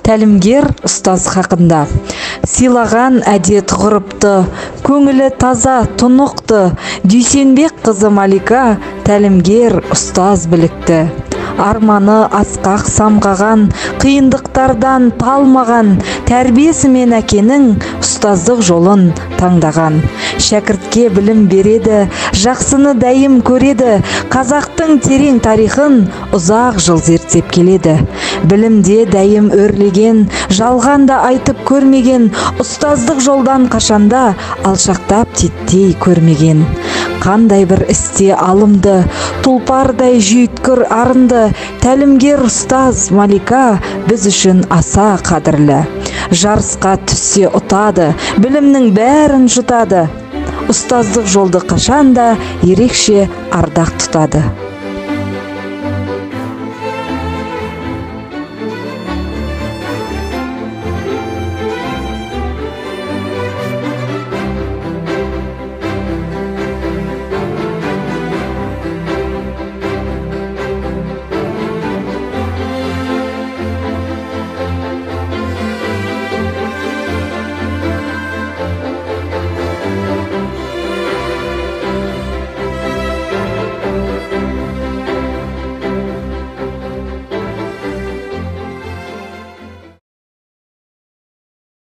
Тәлімгер ұстаз хақында. Сыйлаған әдет ғұрыпты, көңілі таза тұнықты, Дүйсенбек қызы Малика, тәлімгер ұстаз білікті. Арманы асқақ самғаған, қиындықтардан талмаған, тәрбиесімен әкенің ұстаздық жолын таңдаған. Шәкіртке білім береді, жақсыны дәйім көреді, қазақтың терең тарихын ұзақ жыл зерттеп келеді. Білімде дәйім өрлеген, жалғанда айтып көрмеген, ұстаздық жолдан қашанда алшақтап титтей көрмеген. Қандай бір істе алымды, тұлпардай жүйткір арынды, тәлімгер ұстаз Малика біз үшін аса қадірлі. Жарысқа түссе ұтады, білімнің бәрін жұтады. Ұстаздық жолды қашанда ерекше ардақ тұтады.